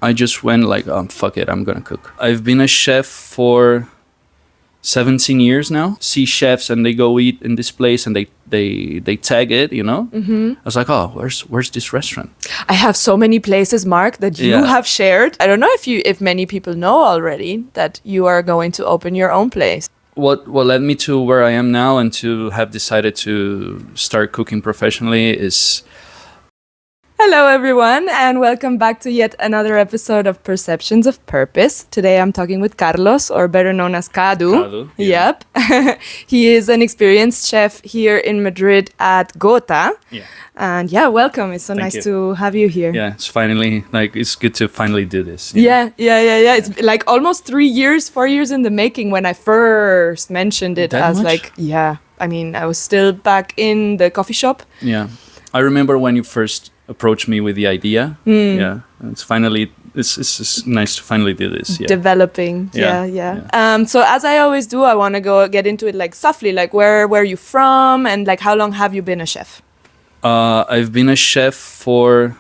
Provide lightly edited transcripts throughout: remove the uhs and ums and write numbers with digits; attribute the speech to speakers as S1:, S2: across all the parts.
S1: I just went like, fuck it, I'm gonna cook. I've been a chef for 17 years now. See chefs and they go eat in this place and they tag it, you know. I was like, oh, where's this restaurant?
S2: I have so many places, Mark, that you
S1: Yeah.
S2: have shared. I don't know if many people know already that you are going to open your own place.
S1: What led me to where I am now and to have decided to start cooking professionally is
S2: Hello, everyone, and welcome back to yet another episode of Perceptions of Purpose. Today I'm talking with Carlos, or better known as Cadu.
S1: Cadu, yeah.
S2: Yep. He is an experienced chef here in Madrid at Gota.
S1: Yeah.
S2: And yeah, welcome. It's so
S1: Thank
S2: nice
S1: you.
S2: to have you here.
S1: Yeah, it's good to finally do this.
S2: Yeah. It's like almost 4 years in the making when I first mentioned it
S1: That
S2: as
S1: much?
S2: like, I was still back in the coffee shop.
S1: Yeah. I remember when you first approached me with the idea. Yeah. It's nice to finally do this. Yeah.
S2: Developing.
S1: Yeah,
S2: Yeah. So as I always do, I want to get into it like softly, like where are you from and like how long have you been a chef?
S1: I've been a chef for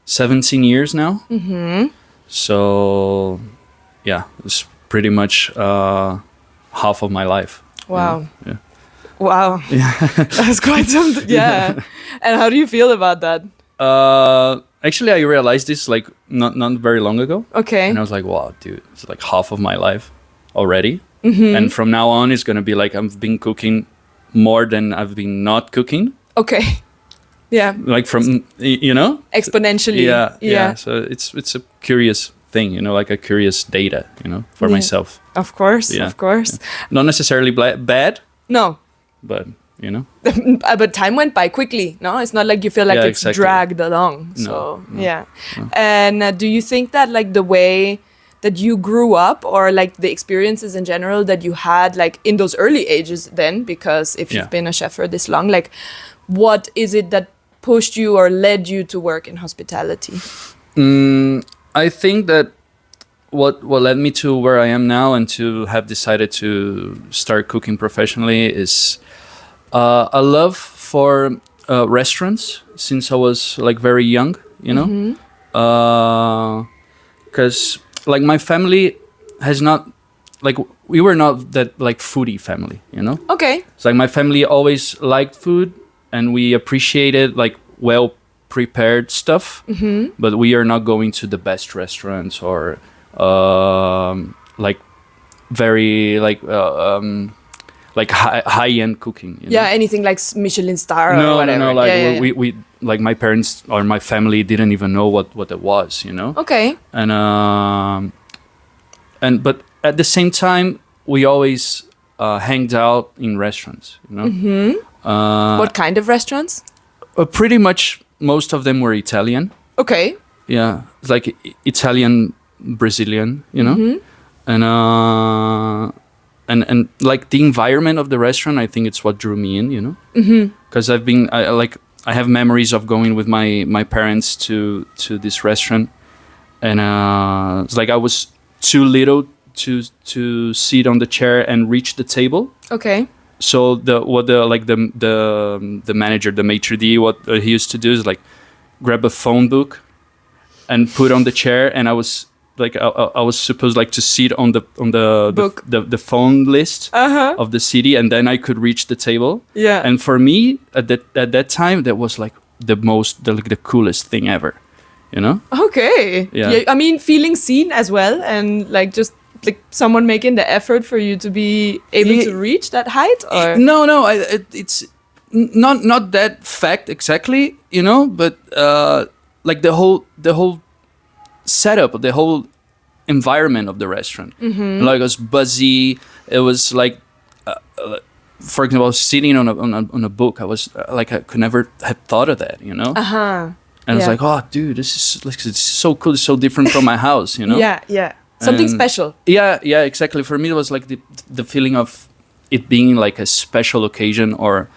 S1: 17 years now. So, yeah, it's pretty much half of my life.
S2: Wow.
S1: Yeah.
S2: Wow. That's quite something. Yeah. And how do you feel about that?
S1: Actually, I realized this like not very long ago.
S2: Okay.
S1: And I was like, wow, dude, it's like half of my life already. And from now on, it's going to be like I've been cooking more than I've been not cooking.
S2: Okay. Yeah.
S1: Like from, you know?
S2: Exponentially.
S1: Yeah. So it's a curious thing, you know, like a curious data, you know, for
S2: Yeah.
S1: myself.
S2: Of course.
S1: Yeah.
S2: Of course.
S1: Not necessarily bad,
S2: No.
S1: but, you know.
S2: But time went by quickly, no? It's not like you feel like
S1: Yeah,
S2: it's
S1: exactly.
S2: dragged along.
S1: No,
S2: So,
S1: no,
S2: yeah. And do you think that like the way that you grew up or like the experiences in general that you had like in those early ages then, because if you've
S1: Yeah.
S2: been a chef for this long, like what is it that pushed you or led you to work in hospitality?
S1: I think that what led me to where I am now and to have decided to start cooking professionally is a love for restaurants since I was like very young, you know, because like my family has not like we were not that like foodie family, you know.
S2: Okay.
S1: It's like my family always liked food and we appreciated like well prepared stuff, but we are not going to the best restaurants or like very like high end cooking. You know?
S2: Yeah, anything like Michelin star or
S1: No,
S2: whatever.
S1: like
S2: Yeah.
S1: we like my parents or my family didn't even know what it was, you know.
S2: Okay.
S1: And but at the same time we always hanged out in restaurants, you know.
S2: What kind of restaurants?
S1: Pretty much most of them were Italian.
S2: Okay.
S1: Yeah, it's like Italian, Brazilian, you know, and like the environment of the restaurant, I think it's what drew me in, you know, because I have memories of going with my parents to this restaurant, and it's like I was too little to sit on the chair and reach the table.
S2: Okay.
S1: So the manager, the maitre d', what he used to do is like grab a phone book and put on the chair, and I was like I was supposed like to sit on the
S2: Book.
S1: the phone list of the city, and then I could reach the table.
S2: Yeah.
S1: And for me at that time, that was like the coolest thing ever, you know.
S2: Okay.
S1: Yeah.
S2: I mean, feeling seen as well, and like just like someone making the effort for you to be able to reach that height, or
S1: No, it's not that fact exactly, you know, but like the whole setup, the whole environment of the restaurant, like it was buzzy. It was like, for example, sitting on a book. I was like, I could never have thought of that, you know. And I was
S2: Yeah.
S1: like, oh, dude, this is like it's so cool. It's so different from my house, you know.
S2: yeah, something
S1: And-
S2: special.
S1: Yeah, exactly. For me, it was like the feeling of it being like a special occasion or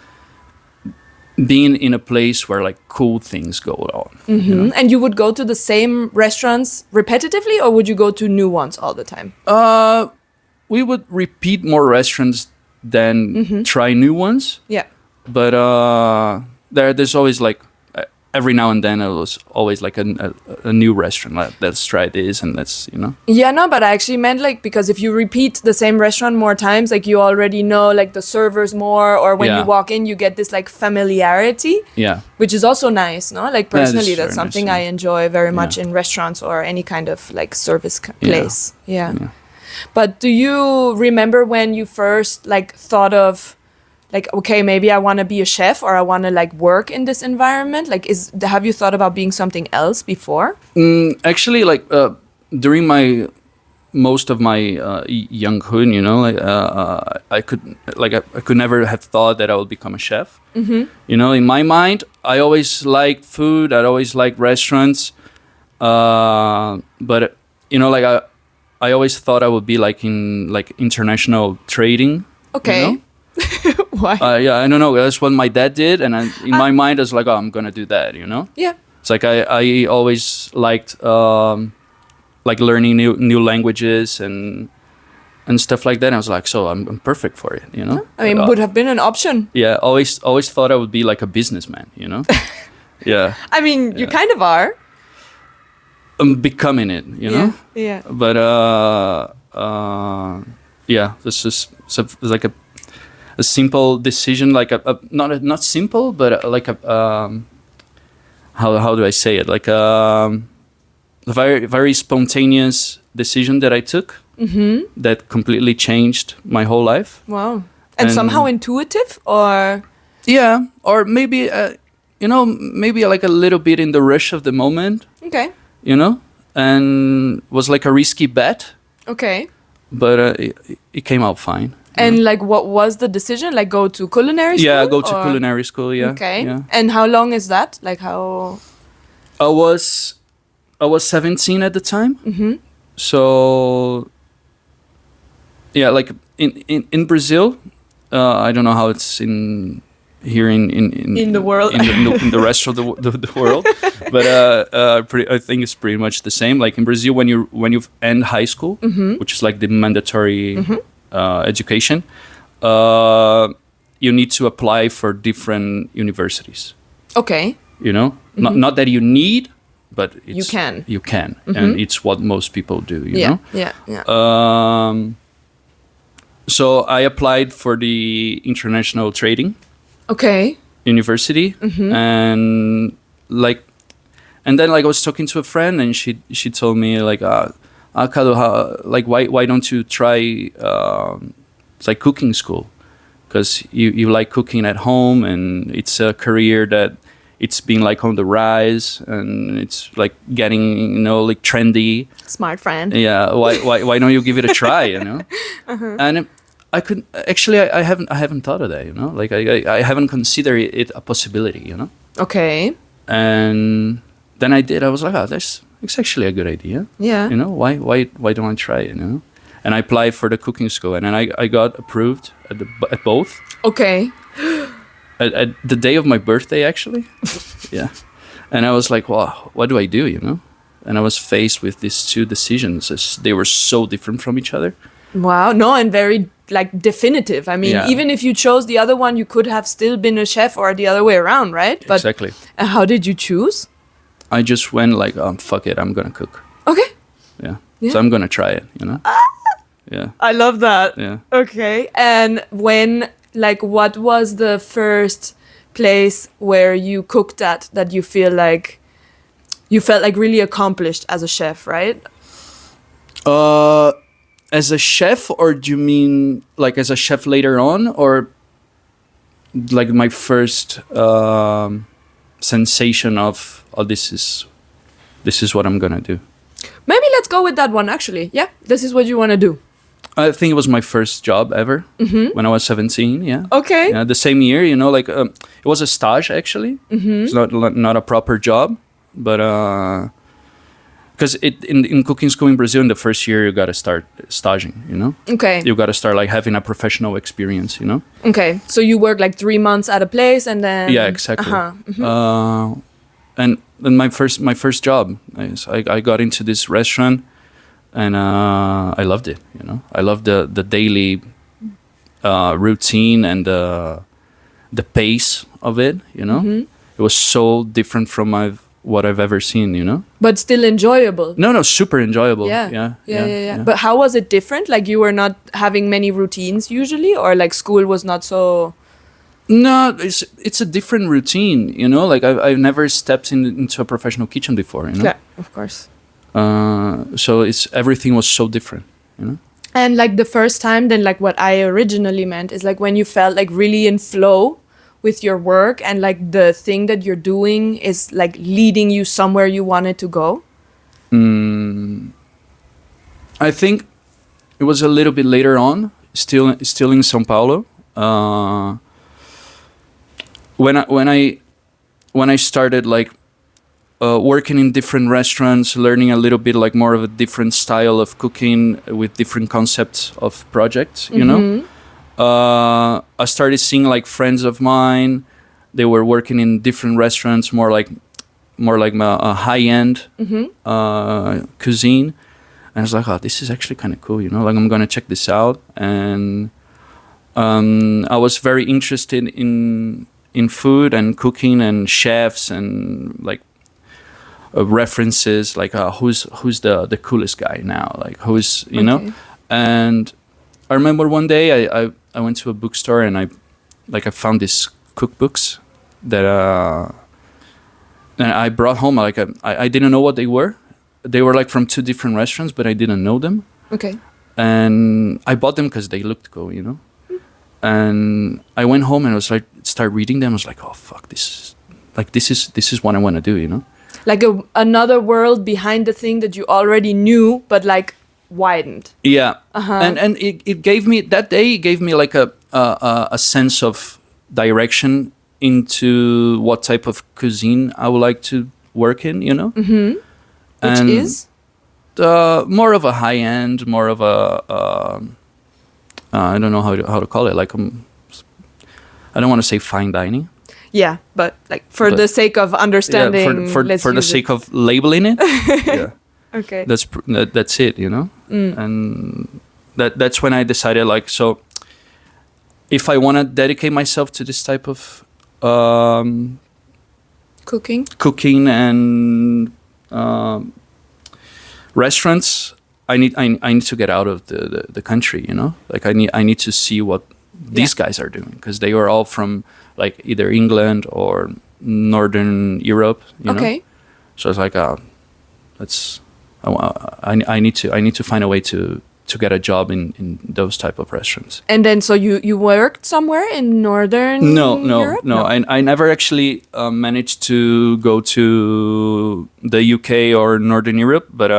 S1: being in a place where like cool things go on. You know?
S2: And you would go to the same restaurants repetitively, or would you go to new ones all the time?
S1: We would repeat more restaurants than try new ones,
S2: Yeah.
S1: but there's always like every now and then it was always like a new restaurant. Like, let's try this and let's, you know.
S2: Yeah, no, but I actually meant like because if you repeat the same restaurant more times, like you already know like the servers more, or when
S1: Yeah.
S2: you walk in, you get this like familiarity,
S1: Yeah.
S2: which is also nice, no? Like
S1: Yeah,
S2: personally,
S1: that's
S2: that's
S1: very
S2: something
S1: nice,
S2: I
S1: yeah.
S2: enjoy very much
S1: Yeah.
S2: in restaurants or any kind of like service
S1: Yeah.
S2: place. Yeah.
S1: Yeah.
S2: But do you remember when you first like thought of like, okay, maybe I want to be a chef or I want to like work in this environment? Like, have you thought about being something else before?
S1: Actually, like during most of my younghood, you know, like I could never have thought that I would become a chef. Mm-hmm. You know, in my mind, I always liked food. I always liked restaurants, but you know, like I always thought I would be like in like international trading.
S2: Okay.
S1: You know?
S2: Why?
S1: Yeah, I don't know. That's what my dad did, and in my mind, I was like, oh, I'm gonna do that. You know.
S2: Yeah.
S1: It's like I always liked like learning new languages and stuff like that. And I was like, so I'm perfect for it, you know.
S2: I mean,
S1: Like,
S2: would have been an option.
S1: yeah, always thought I would be like a businessman, you know. Yeah,
S2: I mean, you kind of are.
S1: I'm becoming it, you know.
S2: Yeah.
S1: But yeah, this is like a simple decision, like not simple, but like a how do I say it? Like a very spontaneous decision that I took that completely changed my whole life.
S2: Wow. And
S1: And-
S2: somehow intuitive, or
S1: Yeah, or maybe you know, maybe like a little bit in the rush of the moment,
S2: okay,
S1: you know, and was like a risky bet,
S2: okay.
S1: but it came out fine.
S2: And like, what was the decision? Like, go to culinary school?
S1: Yeah, go to
S2: or-
S1: culinary school. Yeah.
S2: Okay.
S1: Yeah.
S2: And how long is that? Like, how?
S1: I was 17 at the time.
S2: Mm-hmm.
S1: So yeah, like in Brazil, I don't know how it's in here
S2: In the world.
S1: in the rest of the world, but I think it's pretty much the same. Like in Brazil, when you end high school, which is like the mandatory education, you need to apply for different universities.
S2: Okay.
S1: You know, not that you need, but
S2: You can.
S1: You can, and it's what most people do. You
S2: Yeah.
S1: know.
S2: Yeah.
S1: So I applied for the international trading
S2: Okay.
S1: university, and then like I was talking to a friend, and she told me like, Cado, why don't you try like cooking school, because you like cooking at home, and it's a career that it's been like on the rise, and it's like getting, you know, like trendy.
S2: Smart friend.
S1: Yeah, why don't you give it a try, you know? And I could actually, I haven't thought of that, you know, like I haven't considered it a possibility, you know.
S2: Okay.
S1: And then I did. I was like, oh, it's actually a good idea.
S2: Yeah.
S1: You know, why don't I try it, you know? And I applied for the cooking school, and then I got approved at both.
S2: Okay.
S1: At the day of my birthday, actually. Yeah. And I was like, wow, what do I do, you know? And I was faced with these two decisions. They were so different from each other.
S2: Wow. No, and very like definitive. I mean,
S1: Yeah.
S2: even if you chose the other one, you could have still been a chef, or the other way around, right? But
S1: Exactly.
S2: how did you choose?
S1: I just went like, fuck it, I'm gonna cook.
S2: Okay.
S1: Yeah.
S2: Yeah.
S1: So I'm gonna try it, you know? Yeah.
S2: I love that.
S1: Yeah.
S2: Okay. And what was the first place where you cooked at that you felt like really accomplished as a chef, right?
S1: As a chef, or do you mean like as a chef later on, or like my first sensation of, oh, this is what I'm gonna do?
S2: Maybe let's go with that one, actually. Yeah, this is what you want to do.
S1: I think it was my first job ever when I was 17. Yeah.
S2: Okay.
S1: Yeah, the same year, you know, like it was a stage actually. It's not a proper job, but because in cooking school in Brazil, in the first year you gotta start staging, you know.
S2: Okay.
S1: You gotta start like having a professional experience, you know.
S2: Okay. So you worked like 3 months at a place, and then
S1: Yeah, exactly.
S2: Uh-huh.
S1: And my first job, I got into this restaurant, and I loved it. You know, I loved the daily routine and the pace of it. You know, it was so different from what I've ever seen, you know.
S2: But still enjoyable.
S1: No, super enjoyable.
S2: Yeah. But how was it different? Like you were not having many routines usually, or like school was not so.
S1: No, it's a different routine, you know. Like I've never stepped into a professional kitchen before, you know.
S2: Yeah, of course.
S1: So everything was so different, you know.
S2: And like the first time, then like what I originally meant is like when you felt like really in flow with your work and like the thing that you're doing is like leading you somewhere you wanted to go.
S1: I think it was a little bit later on, still in São Paulo. When I started like working in different restaurants, learning a little bit like more of a different style of cooking with different concepts of projects, you know. I started seeing like friends of mine. They were working in different restaurants, more like a high-end cuisine. And I was like, oh, this is actually kind of cool, you know. Like I'm gonna check this out. And I was very interested in food and cooking and chefs and like references, like who's the coolest guy now, like who's, you know. And I remember one day I went to a bookstore and I found these cookbooks that and I brought home. Like I didn't know what they were. They were like from two different restaurants, but I didn't know them.
S2: Okay.
S1: And I bought them because they looked cool, you know. And I went home and I was like, start reading them. I was like, oh fuck, this is what I want to do, you know.
S2: Like another world behind the thing that you already knew, but like widened.
S1: Yeah. And it gave me that day. It gave me like a sense of direction into what type of cuisine I would like to work in, you know.
S2: Which is
S1: more of a high end, more of a I don't know how to call it. Like I don't want to say fine dining.
S2: Yeah, but like for the sake of understanding,
S1: yeah, for the sake of labeling it. Yeah.
S2: Okay.
S1: That's it, you know. And that's when I decided, like, so if I want to dedicate myself to this type of cooking and restaurants, I need to get out of the country, you know. Like I need to see what these guys are doing, because they were all from like either England or Northern Europe, you know. So it's like I need to find a way to get a job in those type of restaurants.
S2: And then so you worked somewhere in Northern Europe?
S1: No. I never actually managed to go to the UK or Northern Europe, but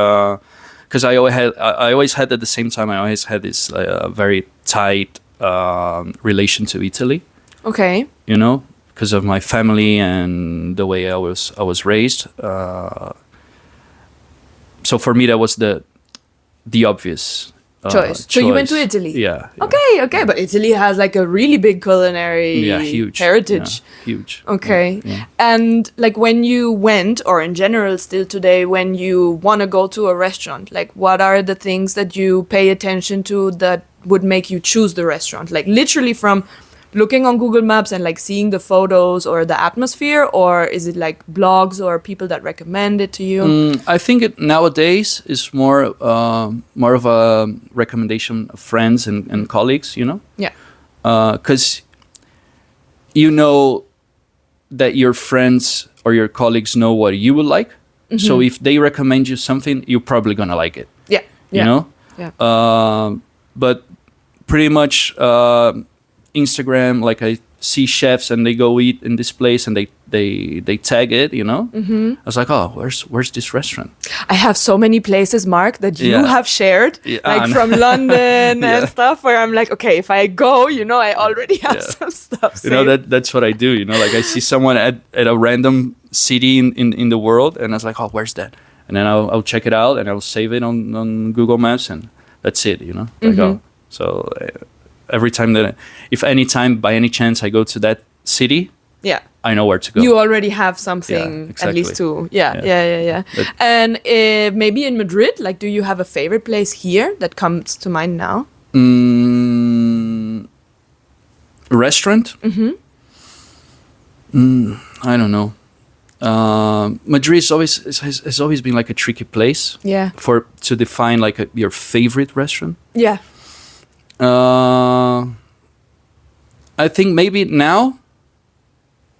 S1: because I always had at the same time, I always had this very tight relation to Italy.
S2: Okay.
S1: You know, because of my family and the way I was raised. So for me, that was the obvious
S2: choice. So you went to Italy.
S1: Yeah.
S2: Okay, but Italy has like a really big culinary
S1: huge
S2: heritage.
S1: Yeah, huge.
S2: Okay.
S1: Yeah.
S2: And like when you went, or in general still today, when you want to go to a restaurant, like what are the things that you pay attention to that would make you choose the restaurant? Like literally from looking on Google Maps and like seeing the photos or the atmosphere, or is it like blogs or people that recommend it to you?
S1: I think it nowadays is more of a recommendation of friends and colleagues, you know.
S2: Yeah.
S1: Because you know that your friends or your colleagues know what you would like. So if they recommend you something, you're probably gonna like it.
S2: Yeah.
S1: You know.
S2: Yeah.
S1: But pretty much. Instagram, like I see chefs and they go eat in this place and they tag it, you know. I was like, oh, where's this restaurant?
S2: I have so many places, Mark, that you have shared, like from London and stuff, where I'm like, okay, if I go, you know, I already have some stuff.
S1: You know, that's what I do. You know, like I see someone at a random city in the world, and I was like, oh, where's that? And then I'll check it out and I'll save it on Google Maps, and that's it. You know, like, oh, so. Every time if any time by any chance I go to that city, I know where to go.
S2: You already have something at least to, yeah. And maybe in Madrid, like, do you have a favorite place here that comes to mind now?
S1: Restaurant? I don't know. Madrid has always been like a tricky place
S2: Yeah.
S1: to define like your favorite restaurant.
S2: Yeah.
S1: I think maybe now,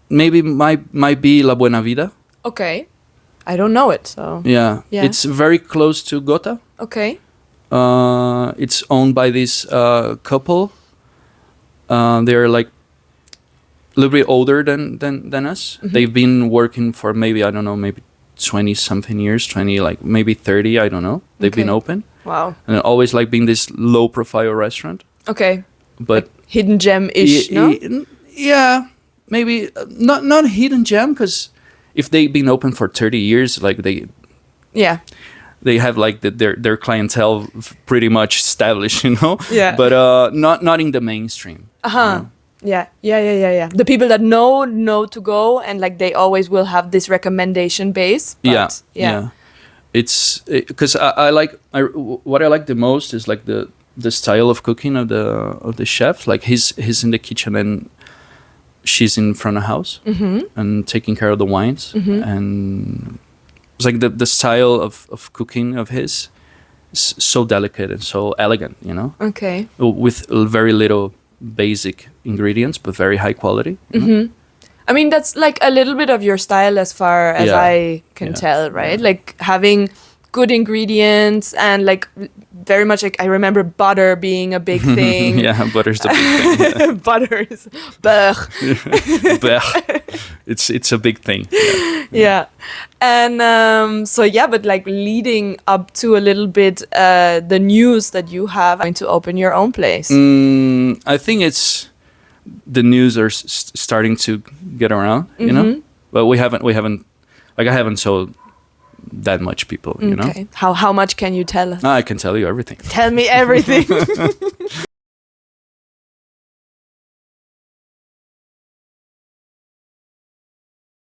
S1: maybe might be La Buena Vida.
S2: Okay. I don't know it, so.
S1: Yeah,
S2: Yeah.
S1: it's very close to Gotha.
S2: Okay.
S1: It's owned by this couple. They're like a little bit older than us. They've been working for maybe, I don't know, maybe 20 something years, 20, like maybe 30, I don't know. They've been
S2: Okay.
S1: open,
S2: Wow.
S1: and always like being this low profile restaurant.
S2: Okay.
S1: But
S2: Hidden gem-ish, no?
S1: yeah, maybe not hidden gem, because if they've been open for 30 years, like
S2: Yeah.
S1: they have like their clientele pretty much established, you know.
S2: Yeah.
S1: But not in the mainstream.
S2: Uh-huh. Yeah. The people that know to go, and like they always will have this recommendation base. But,
S1: Yeah. It's because what I like the most is like the style of cooking of the chef. Like he's in the kitchen and she's in front of house and taking care of the wines, and it's like the style of cooking of his is so delicate and so elegant, you know,
S2: Okay.
S1: with very little basic ingredients but very high quality. you know?
S2: I mean, that's like a little bit of your style as far as
S1: Yeah.
S2: I can
S1: Yeah.
S2: tell, right? Like having good ingredients and like very much like I remember butter being a big thing.
S1: Yeah, butter's the big thing.
S2: Butter is beurre.
S1: Blech. It's a big thing. Yeah.
S2: Yeah. And so yeah, but like leading up to a little bit the news that you have going to open your own place.
S1: I think it's the news are starting to get around, you know, but we haven't like I haven't told that much people, you know.
S2: Okay. How much can you tell us?
S1: I can tell you everything.
S2: Tell me everything.